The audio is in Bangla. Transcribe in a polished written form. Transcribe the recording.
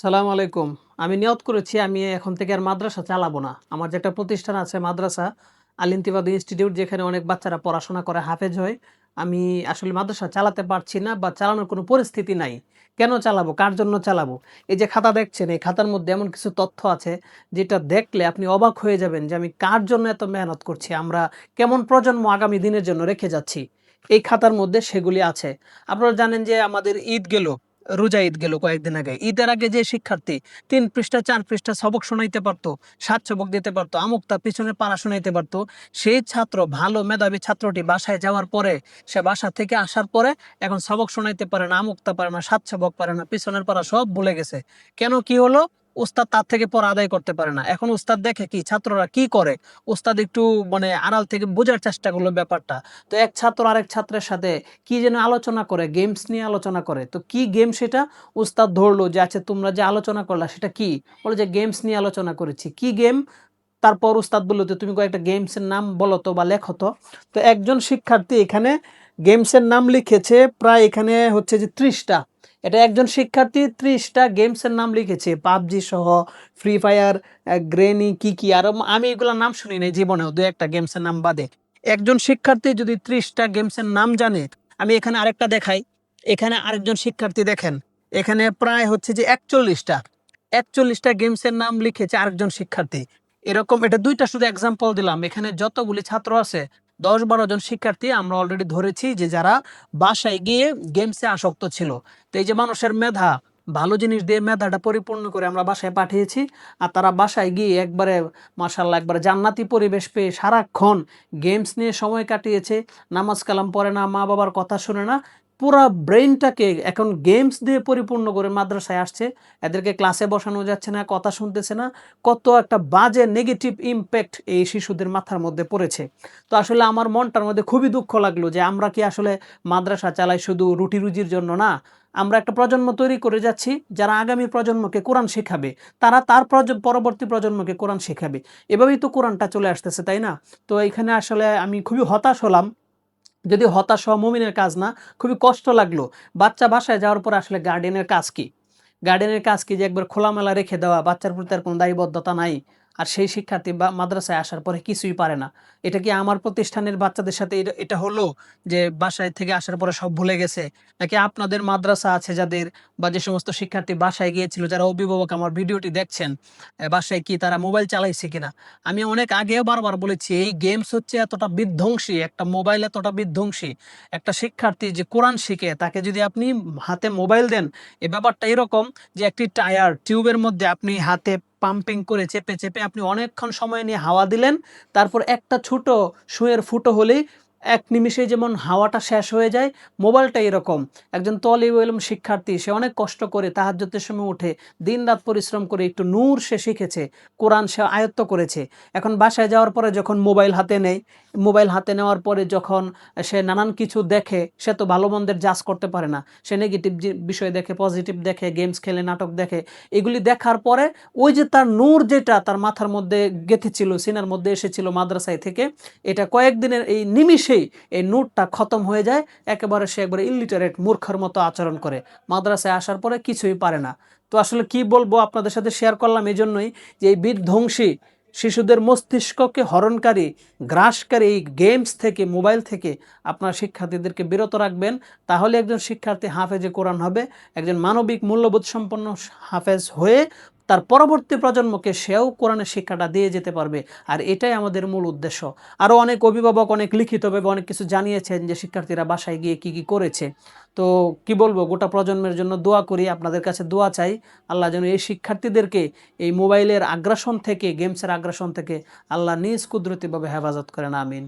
আসসালামু আলাইকুম। আমি নিয়ত করেছি আমি এখন থেকে আর মাদ্রাসা চালাবো না। আমার যে একটা প্রতিষ্ঠান আছে মাদ্রাসা, আল ইন্তিবাদ ইনস্টিটিউট যেখানে অনেক বাচ্চারা পড়াশোনা করে হাফেজ হয়। আমি আসলে মাদ্রাসা চালাতে পারছি না বা চালানোর কোনো পরিস্থিতি নাই। কেন চালাবো? কার জন্য চালাবো? এই যে খাতা দেখছেন, এই খাতার মধ্যে এমন কিছু তথ্য আছে যেটা দেখলে আপনি অবাক হয়ে যাবেন যে আমি কার জন্য এত মেহনত করছি। আমরা কেমন প্রজন্ম আগামী দিনের জন্য রেখে যাচ্ছি। এই খাতার মধ্যে সেগুলি আছে। আপনারা জানেন যে আমাদের ঈদ গেল। রোজা ঈদ গেল কয়েকদিন আগে। ঈদের আগে যে শিক্ষার্থী ৩ পৃষ্ঠা ৪ পৃষ্ঠা সবক শোনাইতে পারতো, ৭ সবক দিতে পারতো, আমুক তার পিছনে পারা শোনাইতে পারতো। সেই ছাত্র ভালো মেধাবী ছাত্রটি বাসায় যাওয়ার পরে, সে বাসা থেকে আসার পরে এখন সবক শোনাইতে পারে না, আমুক তা পারে না, ৭ সবক পারে না, পিছনের পারা সব ভুলে গেছে। কেন কি হলো? উস্তাদ তার থেকে পড়া আদায় করতে পারে না। এখন উস্তাদ দেখে কি ছাত্ররা কি করে? উস্তাদ একটু আড়াল থেকে বোঝার চেষ্টা করলো ব্যাপারটা। তো এক ছাত্র আরেক ছাত্রের সাথে কি যেন আলোচনা করে, গেমস নিয়ে আলোচনা করে। তো কি গেম সেটা? উস্তাদ ধরলো যে আচ্ছা তোমরা যে আলোচনা করলা সেটা কি? বলে যে গেমস নিয়ে আলোচনা করেছি। কি গেম? তারপর উস্তাদ বলল যে তুমি কয়েকটা গেমসের নাম বলো তো বা লেখো তো। তো একজন শিক্ষার্থী এখানে গেমসের নাম লিখেছে প্রায় এখানে হচ্ছে যে ৩০টা। এটা একজন শিক্ষার্থী ৩০টা গেমসের নাম লিখেছে, পাবজি সহ, ফ্রি ফায়ার, গ্রেনি, কি আরো আমি এগুলোর নাম শুনি নাই জীবনেও, দু একটা গেমসের নাম বাদে। একজন শিক্ষার্থী যদি ৩০টা গেমসের নাম জানে, আমি এখানে আরেকটা দেখাই। এখানে আরেকজন শিক্ষার্থী দেখেন, এখানে প্রায় হচ্ছে যে ৪১টা গেমসের নাম লিখেছে আরেকজন শিক্ষার্থী। এরকম এটা ২টা শুধু এক্সাম্পল দিলাম। এখানে যতগুলি ছাত্র আছে ১০-১২ জন শিক্ষার্থী আমরা অলরেডি ধরেছি যে যারা বাসায় গিয়ে গেমসে আসক্ত ছিল। তো এই যে মানুষের মেধা, ভালো জিনিস দিয়ে মেধাটা পরিপূর্ণ করে আমরা বাসায় পাঠিয়েছি। আর তারা বাসায় গিয়ে একবারে মাশাআল্লাহ একবারে জান্নাতি পরিবেশ পেয়ে সারাক্ষণ গেমস নিয়ে সময় কাটিয়েছে। নামাজ কালাম পড়ে না, মা-বাবার কথা শোনে না। পুরা ব্রেইনটাকে এখন গেমস দিয়ে পরিপূর্ণ করে মাদ্রাসায় আসছে। এদেরকে ক্লাসে বসানো যাচ্ছে না, কথা শুনতেছে না। কত একটা বাজে নেগেটিভ ইমপ্যাক্ট এই শিশুদের মাথার মধ্যে পড়েছে। তো আসলে আমার মনটার মধ্যে খুবই দুঃখ লাগলো যে আমরা কি আসলে মাদ্রাসা চালাই শুধু রুটি রুজির জন্য না। আমরা একটা প্রজন্ম তৈরি করে যাচ্ছি যারা আগামী প্রজন্মকে কোরআন শেখাবে। তারা তার পরবর্তী প্রজন্মকে কোরআন শেখাবে। এভাবেই তো কোরআনটা চলে আসতেছে, তাই না? তো এখানে আসলে আমি খুবই হতাশ হলাম। যদি হতাশ হওয়া মুমিনের কাজ না, খুবই কষ্ট লাগলো। বাচ্চা বাসায় যাওয়ার পর আসলে গার্ডিয়ানের কাজ কি? গার্ডিয়ানের কাজ কি যে একবার খোলামেলা রেখে দেওয়া, বাচ্চার প্রতি আর কোনো দায়বদ্ধতা নাই। আর সেই শিক্ষার্থী বা মাদ্রাসায় আসার পরে কিছুই পারে না। এটা কি আমার প্রতিষ্ঠানের বাচ্চাদের সাথে এটা হলো যে বাসায় থেকে আসার পরে সব ভুলে গেছে? নাকি আপনাদের মাদ্রাসা আছে যাদের বা যে সমস্ত শিক্ষার্থী বাসায় গিয়েছিল, যারা অভিভাবক আমার ভিডিওটি দেখছেন, বাসায় কি তারা মোবাইল চালাইছে কিনা? আমি অনেক আগেও বারবার বলেছি এই গেমস হচ্ছে এতটা বিধ্বংসী, একটা মোবাইল এতটা বিধ্বংসী। একটা শিক্ষার্থী যে কোরআন শিখে তাকে যদি আপনি হাতে মোবাইল দেন, এই ব্যাপারটা এরকম যে একটি টায়ার টিউবের মধ্যে আপনি হাতে পাম্পিং করে চেপে আপনি অনেকক্ষণ সময় নিয়ে হাওয়া দিলেন। তারপর একটা ছোট সুঁয়ের ফুটো হলেই এক নিমিষেই যেমন হাওয়াটা শেষ হয়ে যায়, মোবাইলটা এরকম। একজন তলিবুল ইলম শিক্ষার্থী সে অনেক কষ্ট করে তাহাজ্জুদের সময় উঠে দিনরাত পরিশ্রম করে একটু নূর সে শিখেছে, কোরআন সে আয়ত্ত করেছে। এখন বাসায় যাওয়ার পরে যখন মোবাইল হাতে নেয়, মোবাইল হাতে নেওয়ার পরে যখন সে নানান কিছু দেখে, সে তো ভালো মন্দের জাজ করতে পারে না। সে নেগেটিভ বিষয় দেখে, পজিটিভ দেখে, গেমস খেলে, নাটক দেখে। এগুলি দেখার পরে ওই যে তার নূর যেটা তার মাথার মধ্যে গেঁথেছিল, সিনার মধ্যে এসেছিল মাদ্রাসায় থেকে, এটা কয়েকদিনের এই নিমিষেই এই নূরটা খতম হয়ে যায়। একেবারে সে একবারে ইলিটারেট মূর্খের মতো আচরণ করে। মাদ্রাসায় আসার পরে কিছুই পারে না। তো আসলে কি বলবো, আপনাদের সাথে শেয়ার করলাম এই জন্যই যে এই বিধ্বংসী শিশুদের মস্তিষ্ককে হরণকারী, গ্রাসকারী এই গেমস থেকে, মোবাইল থেকে আপনার শিক্ষার্থীদেরকে বিরত রাখবেন। তাহলে একজন শিক্ষার্থী হাফেজে কোরআন হবে, একজন মানবিক মূল্যবোধ সম্পন্ন হাফেজ হয়ে তার পরবর্তী প্রজন্মকে সেও কোরআনের শিক্ষাটা দিয়ে যেতে পারবে। আর এটাই আমাদের মূল উদ্দেশ্য। আরও অনেক অভিভাবক অনেক লিখিতভাবে অনেক কিছু জানিয়েছেন যে শিক্ষার্থীরা বাসায় গিয়ে কি করেছে। তো কি বলবো, গোটা প্রজন্মের জন্য দোয়া করি, আপনাদের কাছে দোয়া চাই। আল্লাহ যেন এই শিক্ষার্থীদেরকে এই মোবাইলের আগ্রাসন থেকে, গেমসের আগ্রাসন থেকে আল্লাহ নিজ কুদরতিভাবে হেফাজত করেন। আমিন।